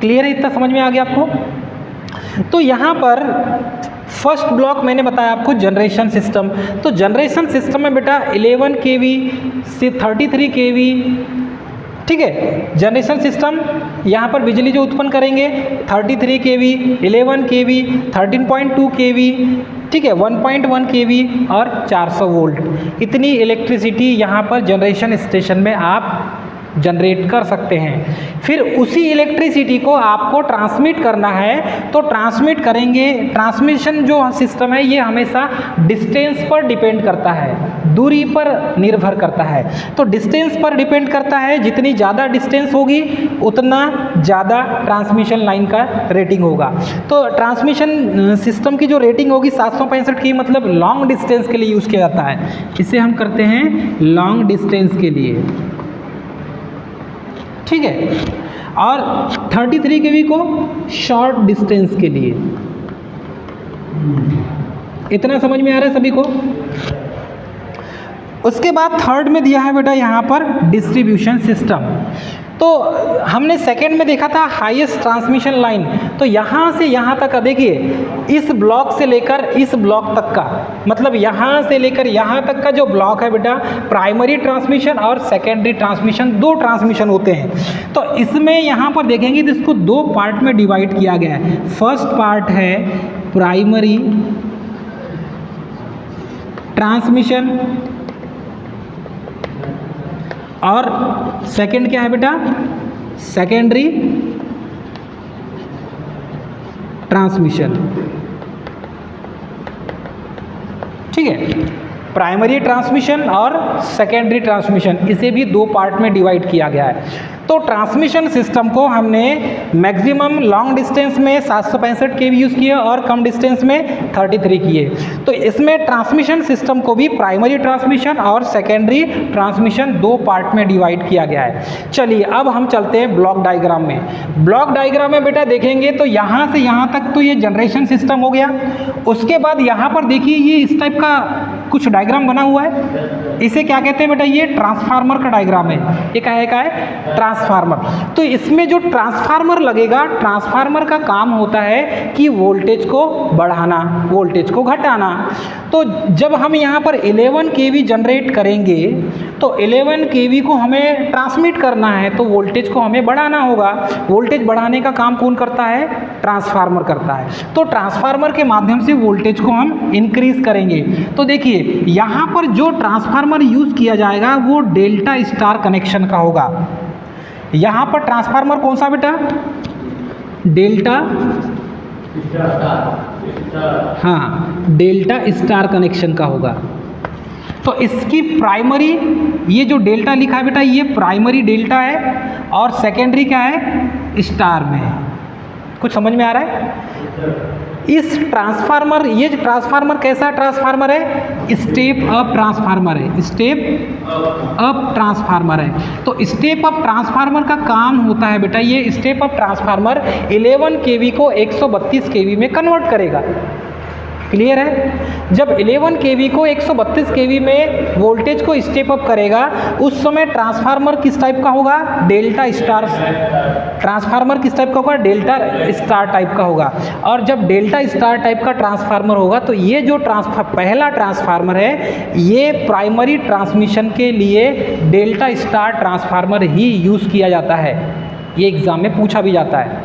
क्लियर है इतना? समझ में आ गया आपको? तो यहाँ पर फर्स्ट ब्लॉक मैंने बताया आपको जनरेशन सिस्टम। तो जनरेशन सिस्टम में बेटा 11 kV से 33 kV, ठीक है। जनरेशन सिस्टम, यहाँ पर बिजली जो उत्पन्न करेंगे 33 kV, 11 kV, 13.2 kV, ठीक है, 1.1 kV और 400 वोल्ट, इतनी इलेक्ट्रिसिटी यहाँ पर जनरेशन स्टेशन में आप जनरेट कर सकते हैं। फिर उसी इलेक्ट्रिसिटी को आपको ट्रांसमिट करना है, तो ट्रांसमिट करेंगे। ट्रांसमिशन जो सिस्टम है ये हमेशा डिस्टेंस पर डिपेंड करता है, दूरी पर निर्भर करता है। तो डिस्टेंस पर डिपेंड करता है, जितनी ज़्यादा डिस्टेंस होगी उतना ज़्यादा ट्रांसमिशन लाइन का रेटिंग होगा। तो ट्रांसमिशन सिस्टम की जो रेटिंग होगी 765 की, मतलब लॉन्ग डिस्टेंस के लिए यूज़ किया जाता है। इसे हम करते हैं लॉन्ग डिस्टेंस के लिए, ठीक है। और 33 kV को शॉर्ट डिस्टेंस के लिए। इतना समझ में आ रहा है सभी को? उसके बाद थर्ड में दिया है बेटा यहाँ पर डिस्ट्रीब्यूशन सिस्टम। तो हमने सेकंड में देखा था हाईएस्ट ट्रांसमिशन लाइन। तो यहाँ से यहाँ तक का देखिए, इस ब्लॉक से लेकर इस ब्लॉक तक का, मतलब यहाँ से लेकर यहाँ तक का जो ब्लॉक है बेटा, प्राइमरी ट्रांसमिशन और सेकेंडरी ट्रांसमिशन, दो ट्रांसमिशन होते हैं। तो इसमें यहाँ पर देखेंगे तो इसको दो पार्ट में डिवाइड किया गया है। फर्स्ट पार्ट है प्राइमरी ट्रांसमिशन और सेकंड क्या है बेटा, सेकेंडरी ट्रांसमिशन, ठीक है। प्राइमरी ट्रांसमिशन और सेकेंडरी ट्रांसमिशन, इसे भी दो पार्ट में डिवाइड किया गया है। तो ट्रांसमिशन सिस्टम को हमने मैक्सिमम लॉन्ग डिस्टेंस में 765 kV यूज़ किए और कम डिस्टेंस में 33 किए। तो इसमें ट्रांसमिशन सिस्टम को भी प्राइमरी ट्रांसमिशन और सेकेंडरी ट्रांसमिशन दो पार्ट में डिवाइड किया गया है। चलिए अब हम चलते हैं ब्लॉक डायग्राम में। ब्लॉक डायग्राम में बेटा देखेंगे तो यहाँ से यहाँ तक तो ये जनरेशन सिस्टम हो गया। उसके बाद यहाँ पर देखिए ये इस टाइप का कुछ डायग्राम बना हुआ है, इसे क्या कहते हैं बेटा, ये ट्रांसफार्मर का डायग्राम है। ये क्या है ट्रांसफार्मर। तो इसमें जो ट्रांसफार्मर लगेगा, ट्रांसफार्मर का काम होता है कि वोल्टेज को बढ़ाना, वोल्टेज को घटाना। तो जब हम यहाँ पर 11 kV जनरेट करेंगे तो 11 kV को हमें ट्रांसमिट करना है, तो वोल्टेज को हमें बढ़ाना होगा। वोल्टेज बढ़ाने का काम कौन करता है, ट्रांसफार्मर करता है। तो ट्रांसफार्मर के माध्यम से वोल्टेज को हम इंक्रीज करेंगे। तो देखिए यहाँ पर जो ट्रांसफार्मर यूज किया जाएगा वो डेल्टा स्टार कनेक्शन का होगा। यहाँ पर ट्रांसफार्मर कौन सा बेटा, डेल्टा, हाँ डेल्टा स्टार कनेक्शन का होगा। तो इसकी प्राइमरी, ये जो डेल्टा लिखा है बेटा ये प्राइमरी डेल्टा है और सेकेंडरी क्या है, स्टार में है। कुछ समझ में आ रहा है? इस ट्रांसफार्मर, ये जो ट्रांसफार्मर कैसा ट्रांसफार्मर है, स्टेप अप ट्रांसफार्मर है, स्टेप अप ट्रांसफार्मर है। तो स्टेप अप ट्रांसफार्मर का काम होता है बेटा, ये स्टेप अप ट्रांसफार्मर 11 kV को 132 kV में कन्वर्ट करेगा। क्लियर है? जब 11 kV को 132 kV में वोल्टेज को स्टेप अप करेगा उस समय ट्रांसफार्मर किस टाइप का होगा, डेल्टा स्टार। ट्रांसफार्मर किस टाइप का होगा, डेल्टा स्टार टाइप का होगा। और जब डेल्टा स्टार टाइप का ट्रांसफार्मर होगा तो ये जो पहला ट्रांसफार्मर है ये प्राइमरी ट्रांसमिशन के लिए डेल्टा स्टार ट्रांसफार्मर ही यूज़ किया जाता है। ये एग्जाम में पूछा भी जाता है।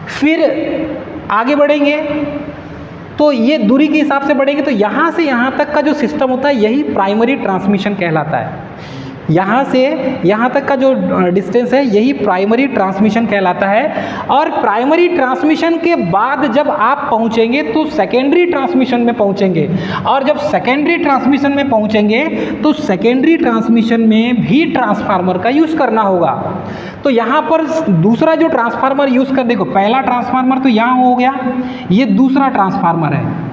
फिर आगे बढ़ेंगे तो ये दूरी के हिसाब से बढ़ेंगे, तो यहाँ से यहाँ तक का जो सिस्टम होता है यही प्राइमरी ट्रांसमिशन कहलाता है। यहाँ से यहाँ तक का जो डिस्टेंस है यही प्राइमरी ट्रांसमिशन कहलाता है। और प्राइमरी ट्रांसमिशन के बाद जब आप पहुँचेंगे तो सेकेंडरी ट्रांसमिशन में पहुँचेंगे। और जब सेकेंडरी ट्रांसमिशन में पहुँचेंगे तो सेकेंडरी ट्रांसमिशन में भी ट्रांसफार्मर का यूज़ करना होगा। तो यहाँ पर दूसरा जो ट्रांसफार्मर यूज़ कर, देखो पहला ट्रांसफार्मर तो यहाँ हो गया, ये दूसरा ट्रांसफार्मर है।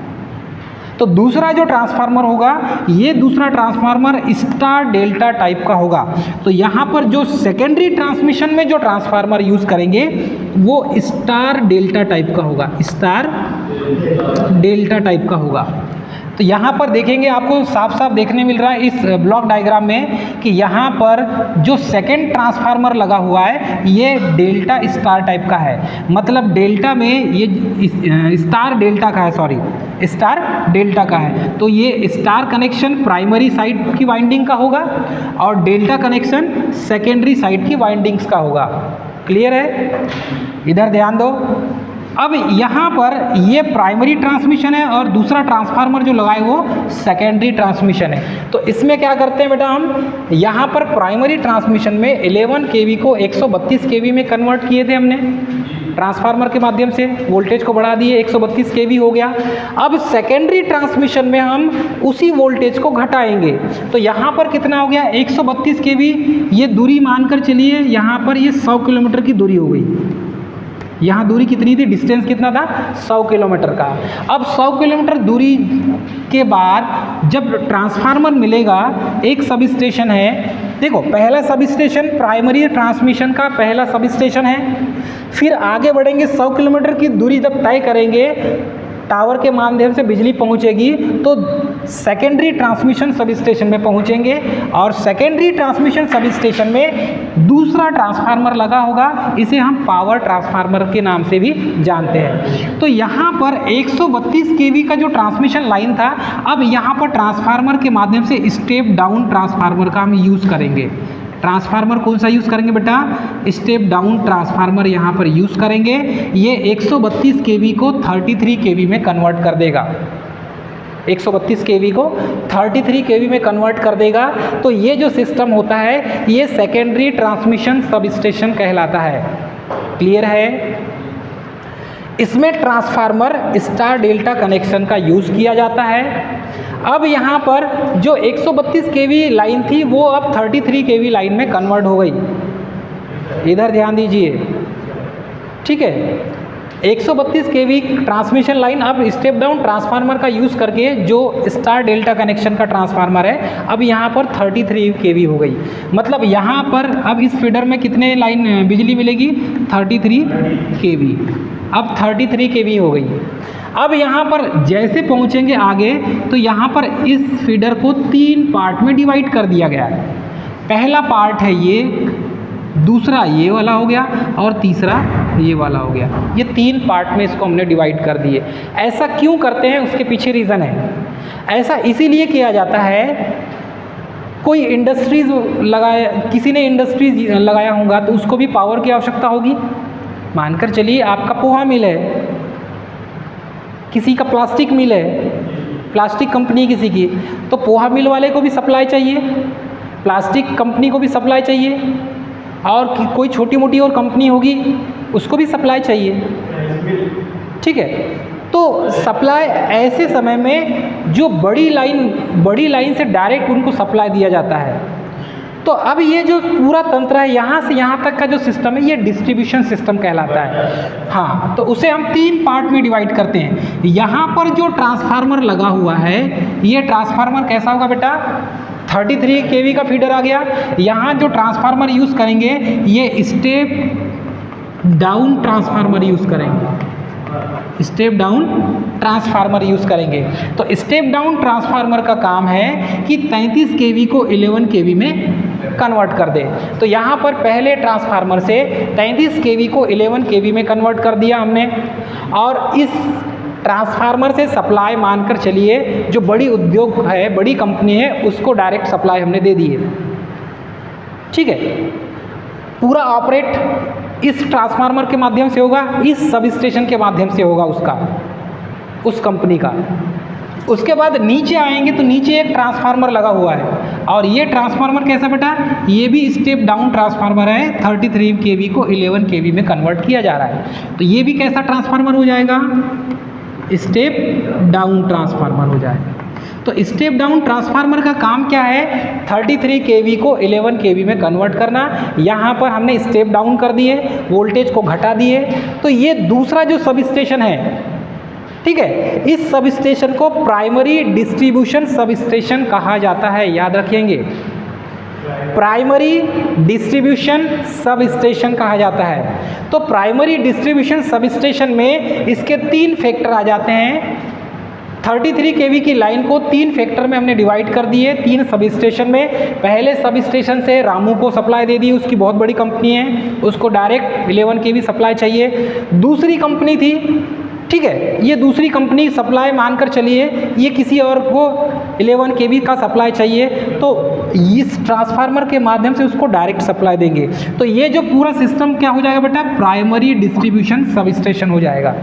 तो दूसरा जो ट्रांसफार्मर होगा ये दूसरा ट्रांसफार्मर स्टार डेल्टा टाइप का होगा। तो यहाँ पर जो सेकेंडरी ट्रांसमिशन में जो ट्रांसफार्मर यूज़ करेंगे वो स्टार डेल्टा टाइप का होगा, स्टार डेल्टा टाइप का होगा। तो यहाँ पर देखेंगे आपको साफ साफ देखने मिल रहा है इस ब्लॉक डायग्राम में कि यहाँ पर जो सेकेंड ट्रांसफार्मर लगा हुआ है ये डेल्टा स्टार टाइप का है। मतलब डेल्टा में ये स्टार डेल्टा का है, सॉरी स्टार डेल्टा का है। तो ये स्टार कनेक्शन प्राइमरी साइड की वाइंडिंग का होगा और डेल्टा कनेक्शन सेकेंडरी साइड की वाइंडिंग्स का होगा। क्लियर है? इधर ध्यान दो। अब यहाँ पर ये प्राइमरी ट्रांसमिशन है और दूसरा ट्रांसफार्मर जो लगाए वो सेकेंडरी ट्रांसमिशन है। तो इसमें क्या करते हैं बेटा, हम यहाँ पर प्राइमरी ट्रांसमिशन में 11 केवी को 132 केवी में कन्वर्ट किए थे हमने, ट्रांसफार्मर के माध्यम से वोल्टेज को बढ़ा दिए, 132 केवी हो गया। अब सेकेंडरी ट्रांसमिशन में हम उसी वोल्टेज को घटाएंगे। तो यहाँ पर कितना हो गया, 132 केवी। ये दूरी मानकर चलिए यहाँ पर ये 100 किलोमीटर की दूरी हो गई। यहाँ दूरी कितनी थी, डिस्टेंस कितना था, 100 किलोमीटर का। अब 100 किलोमीटर दूरी के बाद जब ट्रांसफार्मर मिलेगा, एक सब स्टेशन है, देखो पहला सब स्टेशन प्राइमरी ट्रांसमिशन का पहला सब स्टेशन है। फिर आगे बढ़ेंगे, 100 किलोमीटर की दूरी जब तय करेंगे, टावर के माध्यम से बिजली पहुंचेगी तो सेकेंडरी ट्रांसमिशन सब स्टेशन में पहुंचेंगे और सेकेंडरी ट्रांसमिशन सब स्टेशन में दूसरा ट्रांसफार्मर लगा होगा, इसे हम पावर ट्रांसफार्मर के नाम से भी जानते हैं। तो यहाँ पर 132 केवी का जो ट्रांसमिशन लाइन था, अब यहाँ पर ट्रांसफार्मर के माध्यम से स्टेप डाउन ट्रांसफार्मर का हम यूज़ करेंगे। ट्रांसफार्मर कौन सा यूज़ करेंगे बेटा, स्टेप डाउन ट्रांसफार्मर यहाँ पर यूज़ करेंगे। ये 132 केवी को 33 केवी में कन्वर्ट कर देगा, 132 केवी को 33 केवी में कन्वर्ट कर देगा। तो ये जो सिस्टम होता है ये सेकेंडरी ट्रांसमिशन सब स्टेशन कहलाता है। क्लियर है? इसमें ट्रांसफार्मर स्टार डेल्टा कनेक्शन का यूज़ किया जाता है। अब यहाँ पर जो 132 केवी लाइन थी वो अब 33 केवी लाइन में कन्वर्ट हो गई। इधर ध्यान दीजिए, ठीक है। 132 केवी ट्रांसमिशन लाइन अब स्टेप डाउन ट्रांसफार्मर का यूज़ करके जो स्टार डेल्टा कनेक्शन का ट्रांसफार्मर है, अब यहाँ पर 33 केवी हो गई। मतलब यहाँ पर अब इस फीडर में कितने लाइन बिजली मिलेगी, 33 केवी। अब 33 केवी हो गई। अब यहाँ पर जैसे पहुँचेंगे आगे तो यहाँ पर इस फीडर को 3 पार्ट में डिवाइड कर दिया गया है। पहला पार्ट है ये, दूसरा ये वाला हो गया और तीसरा ये वाला हो गया। ये 3 पार्ट में इसको हमने डिवाइड कर दिए। ऐसा क्यों करते हैं, उसके पीछे रीज़न है। ऐसा इसीलिए किया जाता है, कोई इंडस्ट्रीज़ लगाया, किसी ने इंडस्ट्रीज लगाया होगा तो उसको भी पावर की आवश्यकता होगी। मानकर चलिए आपका पोहा मिल है, किसी का प्लास्टिक मिल है, प्लास्टिक कंपनी किसी की, तो पोहा मिल वाले को भी सप्लाई चाहिए, प्लास्टिक कंपनी को भी सप्लाई चाहिए, और कोई छोटी मोटी और कंपनी होगी उसको भी सप्लाई चाहिए। ठीक है, तो सप्लाई ऐसे समय में जो बड़ी लाइन से डायरेक्ट उनको सप्लाई दिया जाता है। तो अब ये जो पूरा तंत्र है, यहाँ से यहाँ तक का जो सिस्टम है, ये डिस्ट्रीब्यूशन सिस्टम कहलाता है। हाँ, तो उसे हम 3 पार्ट में डिवाइड करते हैं। यहाँ पर जो ट्रांसफार्मर लगा हुआ है, ये ट्रांसफार्मर कैसा होगा बेटा, 33 केवी का फीडर आ गया। यहाँ जो ट्रांसफार्मर यूज़ करेंगे ये स्टेप डाउन ट्रांसफार्मर यूज़ करेंगे, स्टेप डाउन ट्रांसफार्मर यूज़ करेंगे। तो स्टेप डाउन ट्रांसफार्मर का काम है कि 33 केवी को 11 केवी में कन्वर्ट कर दे। तो यहाँ पर पहले ट्रांसफार्मर से 33 केवी को 11 केवी में कन्वर्ट कर दिया हमने, और इस ट्रांसफार्मर से सप्लाई मानकर चलिए जो बड़ी उद्योग है, बड़ी कंपनी है, उसको डायरेक्ट सप्लाई हमने दे दी है। ठीक है, पूरा ऑपरेट इस ट्रांसफार्मर के माध्यम से होगा, इस सब स्टेशन के माध्यम से होगा उसका, उस कंपनी का। उसके बाद नीचे आएंगे तो नीचे एक ट्रांसफार्मर लगा हुआ है, और ये ट्रांसफार्मर कैसा बेटा, ये भी स्टेप डाउन ट्रांसफार्मर है। 33 केवी को 11 केवी में कन्वर्ट किया जा रहा है। तो ये भी कैसा ट्रांसफार्मर हो जाएगा, स्टेप डाउन ट्रांसफार्मर हो जाएगा। तो स्टेप डाउन ट्रांसफार्मर का काम क्या है, 33 केवी को 11 केवी में कन्वर्ट करना। यहाँ पर हमने स्टेप डाउन कर दिए, वोल्टेज को घटा दिए। तो ये दूसरा जो सब स्टेशन है, ठीक है, इस सब स्टेशन को प्राइमरी डिस्ट्रीब्यूशन सब स्टेशन कहा जाता है। याद रखेंगे, प्राइमरी डिस्ट्रीब्यूशन सब स्टेशन कहा जाता है। तो प्राइमरी डिस्ट्रीब्यूशन सब स्टेशन में इसके 3 फैक्टर आ जाते हैं। 33 kV की लाइन को 3 फैक्टर में हमने डिवाइड कर दिए, 3 सब स्टेशन में। पहले सब स्टेशन से रामू को सप्लाई दे दी, उसकी बहुत बड़ी कंपनी है, उसको डायरेक्ट 11 kV सप्लाई चाहिए। दूसरी कंपनी थी, ठीक है, ये दूसरी कंपनी सप्लाई मानकर चलिए ये किसी और को 11 kV का सप्लाई चाहिए, तो इस ट्रांसफार्मर के माध्यम से उसको डायरेक्ट सप्लाई देंगे। तो ये जो पूरा सिस्टम क्या हो जाएगा बेटा, प्राइमरी डिस्ट्रीब्यूशन सब स्टेशन हो जाएगा।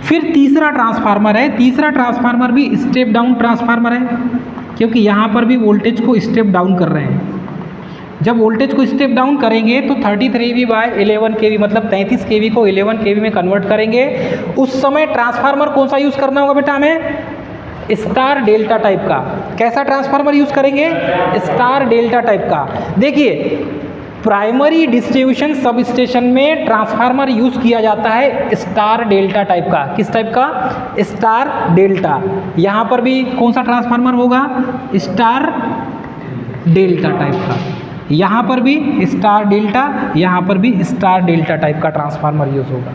फिर तीसरा ट्रांसफार्मर है, तीसरा ट्रांसफार्मर भी स्टेप डाउन ट्रांसफार्मर है, क्योंकि यहाँ पर भी वोल्टेज को स्टेप डाउन कर रहे हैं। जब वोल्टेज को स्टेप डाउन करेंगे तो 33V/11 kV मतलब 33 kV को 11 kV में कन्वर्ट करेंगे। उस समय ट्रांसफार्मर कौन सा यूज़ करना होगा बेटा हमें, स्टार डेल्टा टाइप का। कैसा ट्रांसफार्मर यूज़ करेंगे, स्टार डेल्टा टाइप का। देखिए प्राइमरी डिस्ट्रीब्यूशन सब स्टेशन में ट्रांसफार्मर यूज़ किया जाता है स्टार डेल्टा टाइप का। किस टाइप का, स्टार डेल्टा। यहाँ पर भी कौन सा ट्रांसफार्मर होगा, स्टार डेल्टा टाइप का। यहाँ पर भी स्टार डेल्टा, यहाँ पर भी स्टार डेल्टा टाइप का ट्रांसफार्मर यूज़ होगा।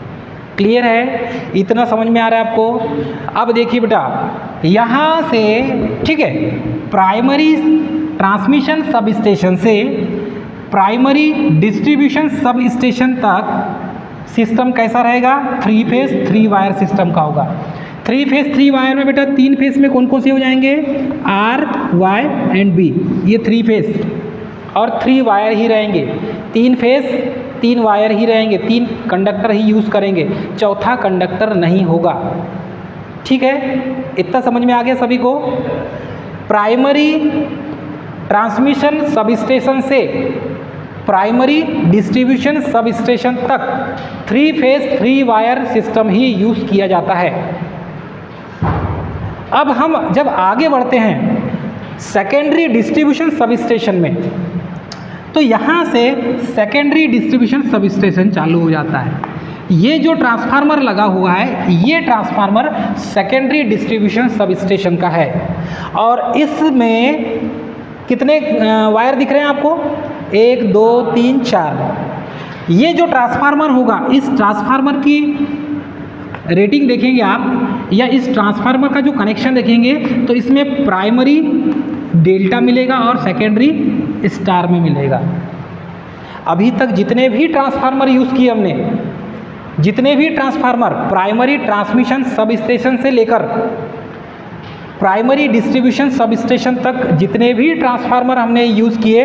क्लियर है, इतना समझ में आ रहा है आपको। अब देखिए बेटा यहाँ से, ठीक है, प्राइमरी ट्रांसमिशन सब स्टेशन से प्राइमरी डिस्ट्रीब्यूशन सब स्टेशन तक सिस्टम कैसा रहेगा, 3 फेज 3 वायर सिस्टम का होगा। 3 फेज 3 वायर में बेटा 3 फेज में कौन कौन से हो जाएंगे, R, Y एंड B, ये 3 फेज और 3 वायर ही रहेंगे। 3 फेज 3 वायर ही रहेंगे, 3 कंडक्टर ही यूज़ करेंगे, चौथा कंडक्टर नहीं होगा। ठीक है, इतना समझ में आ गया सभी को। प्राइमरी ट्रांसमिशन सब स्टेशन से प्राइमरी डिस्ट्रीब्यूशन सब स्टेशन तक 3 फेज 3 वायर सिस्टम ही यूज़ किया जाता है। अब हम जब आगे बढ़ते हैं सेकेंडरी डिस्ट्रीब्यूशन सब स्टेशन में, तो यहाँ से सेकेंडरी डिस्ट्रीब्यूशन सब स्टेशन चालू हो जाता है। ये जो ट्रांसफार्मर लगा हुआ है, ये transformer secondary distribution sub station का है। और इसमें कितने वायर दिख रहे हैं आपको, 1 2 3 4। ये जो ट्रांसफार्मर होगा, इस ट्रांसफार्मर की रेटिंग देखेंगे आप, या इस ट्रांसफार्मर का जो कनेक्शन देखेंगे, तो इसमें प्राइमरी डेल्टा मिलेगा और सेकेंडरी स्टार में मिलेगा। अभी तक जितने भी ट्रांसफार्मर यूज़ किए हमने, जितने भी transformer primary transmission sub station से लेकर प्राइमरी डिस्ट्रीब्यूशन सब स्टेशन तक जितने भी ट्रांसफार्मर हमने यूज़ किए,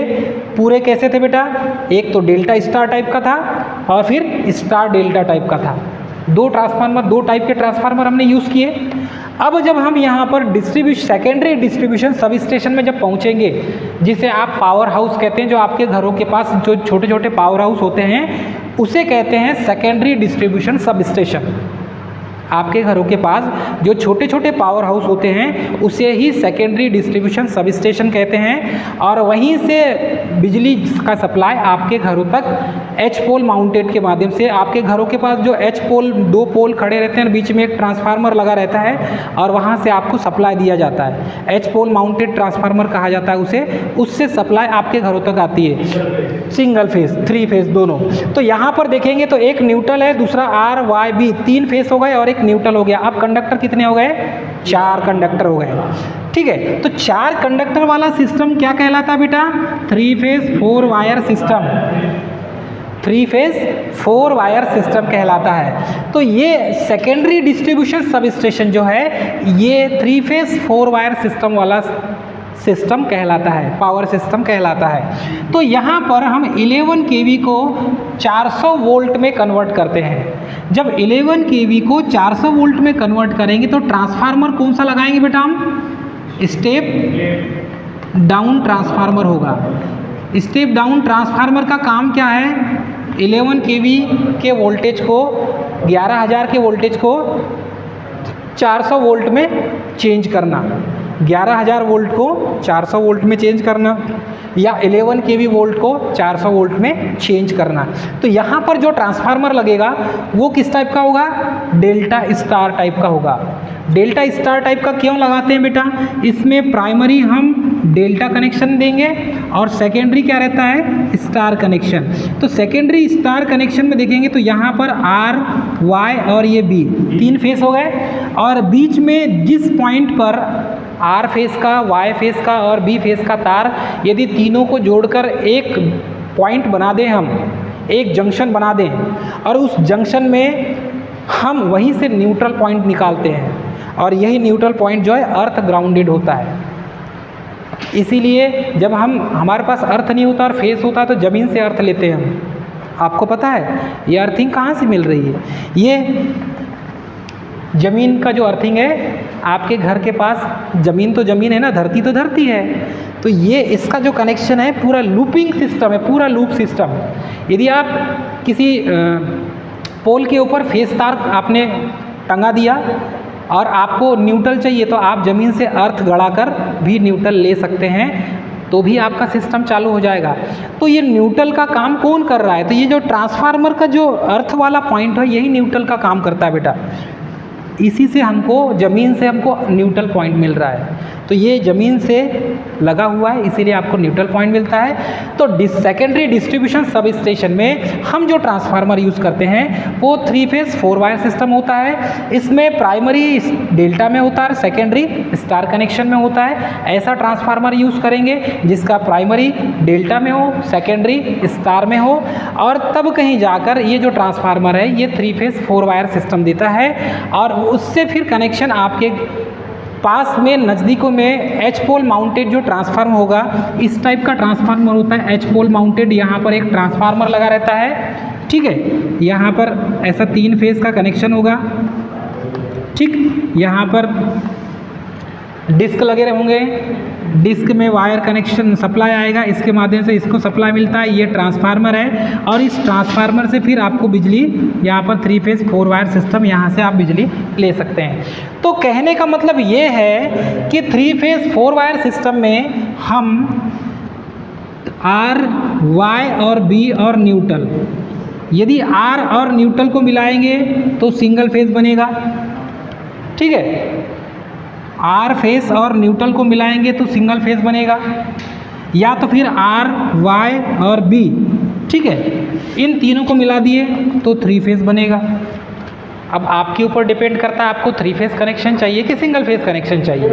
पूरे कैसे थे बेटा, एक तो डेल्टा स्टार टाइप का था और फिर स्टार डेल्टा टाइप का था। 2 ट्रांसफार्मर, 2 टाइप के ट्रांसफार्मर हमने यूज़ किए। अब जब हम यहाँ पर सेकेंडरी डिस्ट्रीब्यूशन सब स्टेशन में जब पहुँचेंगे, जिसे आप पावर हाउस कहते हैं, जो आपके घरों के पास जो छोटे छोटे पावर हाउस होते हैं, उसे कहते हैं सेकेंडरी डिस्ट्रीब्यूशन सब स्टेशन। आपके घरों के पास जो छोटे छोटे पावर हाउस होते हैं, उसे ही सेकेंडरी डिस्ट्रीब्यूशन सब स्टेशन कहते हैं। और वहीं से बिजली का सप्लाई आपके घरों तक एच पोल माउंटेड के माध्यम से, आपके घरों के पास जो एच पोल 2 पोल खड़े रहते हैं, बीच में एक ट्रांसफार्मर लगा रहता है और वहाँ से आपको सप्लाई दिया जाता है। एच पोल माउंटेड ट्रांसफार्मर कहा जाता है उसे, उससे सप्लाई आपके घरों तक आती है, सिंगल फेज 3 फेज दोनों। तो यहाँ पर देखेंगे तो एक न्यूट्रल है, दूसरा R Y B, 3 फेज हो गए और एक न्यूट्रल हो गया। अब कंडक्टर कितने हो गए, 4 कंडक्टर हो गए। ठीक है, तो 4 कंडक्टर वाला सिस्टम क्या कहलाता है बेटा, 3 phase 4 wire system. 3 phase 4 wire system कहलाता है। तो ये सेकेंडरी डिस्ट्रीब्यूशन सब स्टेशन जो है, ये 3 फेज 4 वायर सिस्टम वाला सिस्टम कहलाता है, पावर सिस्टम कहलाता है। तो यहाँ पर हम 11 kV को 400 वोल्ट में कन्वर्ट करते हैं। जब 11 kV को 400 वोल्ट में कन्वर्ट करेंगे तो ट्रांसफार्मर कौन सा लगाएंगे बेटा हम, स्टेप डाउन ट्रांसफार्मर होगा। स्टेप डाउन ट्रांसफार्मर का काम क्या है, 11 kV के वोल्टेज को, 11,000 के वोल्टेज को 400 वोल्ट में चेंज करना। 11,000 वोल्ट को 400 वोल्ट में चेंज करना, या 11 kV वोल्ट को 400 वोल्ट में चेंज करना। तो यहाँ पर जो ट्रांसफार्मर लगेगा वो किस टाइप का होगा, डेल्टा स्टार टाइप का होगा। डेल्टा स्टार टाइप का क्यों लगाते हैं बेटा, इसमें प्राइमरी हम डेल्टा कनेक्शन देंगे और सेकेंडरी क्या रहता है, स्टार कनेक्शन। तो सेकेंडरी स्टार कनेक्शन में देखेंगे तो यहाँ पर R Y और ये B 3 फेस हो गए। और बीच में जिस पॉइंट पर आर फेस का, वाई फेस का और बी फेस का तार यदि तीनों को जोड़कर एक पॉइंट बना दें, हम एक जंक्शन बना दें और उस जंक्शन में हम वहीं से न्यूट्रल पॉइंट निकालते हैं और यही न्यूट्रल पॉइंट जो है अर्थ ग्राउंडेड होता है। इसीलिए जब हमारे पास अर्थ नहीं होता और फेस होता है तो ज़मीन से अर्थ लेते हैं हम। आपको पता है ये अर्थिंग कहाँ से मिल रही है? ये ज़मीन का जो अर्थिंग है, आपके घर के पास ज़मीन तो ज़मीन है ना, धरती तो धरती है, तो ये इसका जो कनेक्शन है पूरा लूपिंग सिस्टम है, पूरा लूप सिस्टम। यदि आप किसी पोल के ऊपर फेस तार आपने टंगा दिया और आपको न्यूट्रल चाहिए तो आप ज़मीन से अर्थ गड़ाकर भी न्यूट्रल ले सकते हैं, तो भी आपका सिस्टम चालू हो जाएगा। तो ये न्यूट्रल का काम कौन कर रहा है? तो ये जो ट्रांसफार्मर का जो अर्थ वाला पॉइंट है यही न्यूट्रल का काम करता है बेटा। इसी से हमको ज़मीन से हमको न्यूट्रल पॉइंट मिल रहा है। तो ये ज़मीन से लगा हुआ है, इसीलिए आपको न्यूट्रल पॉइंट मिलता है। तो सेकेंडरी डिस्ट्रीब्यूशन सब स्टेशन में हम जो ट्रांसफार्मर यूज़ करते हैं वो 3 फेज 4 वायर सिस्टम होता है। इसमें प्राइमरी डेल्टा में होता है, सेकेंडरी स्टार कनेक्शन में होता है। ऐसा ट्रांसफार्मर यूज़ करेंगे जिसका प्राइमरी डेल्टा में हो, सेकेंडरी स्टार में हो, और तब कहीं जाकर ये जो ट्रांसफार्मर है ये 3 फेज 4 वायर सिस्टम देता है और उससे फिर कनेक्शन आपके पास में नज़दीकों में एच पोल माउंटेड जो ट्रांसफार्मर होगा, इस टाइप का ट्रांसफार्मर होता है एच पोल माउंटेड। यहाँ पर एक ट्रांसफार्मर लगा रहता है, ठीक है। यहाँ पर ऐसा 3 फेज का कनेक्शन होगा, ठीक। यहाँ पर डिस्क लगे होंगे, डिस्क में वायर कनेक्शन सप्लाई आएगा, इसके माध्यम से इसको सप्लाई मिलता है। ये ट्रांसफार्मर है और इस ट्रांसफार्मर से फिर आपको बिजली, यहाँ पर 3 फेज 4 वायर सिस्टम, यहाँ से आप बिजली ले सकते हैं। तो कहने का मतलब ये है कि 3 फेज 4 वायर सिस्टम में हम आर, वाई और बी और न्यूट्रल, यदि आर और न्यूट्रल को मिलाएंगे तो सिंगल फेज बनेगा, ठीक है। आर फेस और न्यूट्रल को मिलाएंगे तो सिंगल फेस बनेगा, या तो फिर आर, वाई और बी, ठीक है, इन तीनों को मिला दिए तो 3 फेस बनेगा। अब आपके ऊपर डिपेंड करता है आपको 3 फेस कनेक्शन चाहिए कि सिंगल फेस कनेक्शन चाहिए।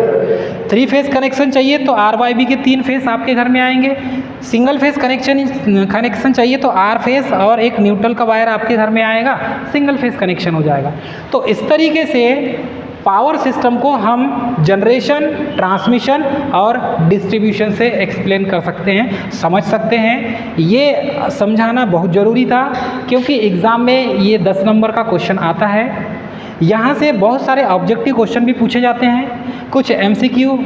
3 फेस कनेक्शन चाहिए तो आर वाई बी के 3 फेस आपके घर में आएंगे। सिंगल फेस कनेक्शन चाहिए तो आर फेस और एक न्यूट्रल का वायर आपके घर में आएगा, सिंगल फेस कनेक्शन हो जाएगा। तो इस तरीके से पावर सिस्टम को हम जनरेशन, ट्रांसमिशन और डिस्ट्रीब्यूशन से एक्सप्लेन कर सकते हैं, समझ सकते हैं। ये समझाना बहुत ज़रूरी था क्योंकि एग्ज़ाम में ये 10 नंबर का क्वेश्चन आता है। यहाँ से बहुत सारे ऑब्जेक्टिव क्वेश्चन भी पूछे जाते हैं, कुछ MCQ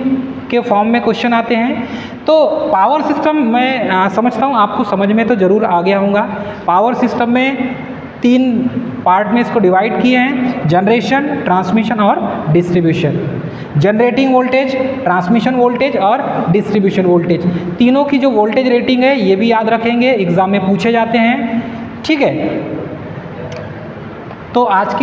के फॉर्म में क्वेश्चन आते हैं। तो पावर सिस्टम मैं समझता हूँ आपको समझ में तो ज़रूर आ गया होगा। पावर सिस्टम में 3 पार्ट में इसको डिवाइड किए हैं, जनरेशन, ट्रांसमिशन और distribution. Generating voltage, transmission voltage और डिस्ट्रीब्यूशन वोल्टेज, तीनों की जो वोल्टेज रेटिंग है ये भी याद रखेंगे, एग्ज़ाम में पूछे जाते हैं, ठीक है। तो आज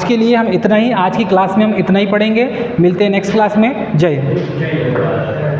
के लिए हम इतना ही, आज की क्लास में हम इतना ही पढ़ेंगे। मिलते हैं नेक्स्ट क्लास में। जय हिंद।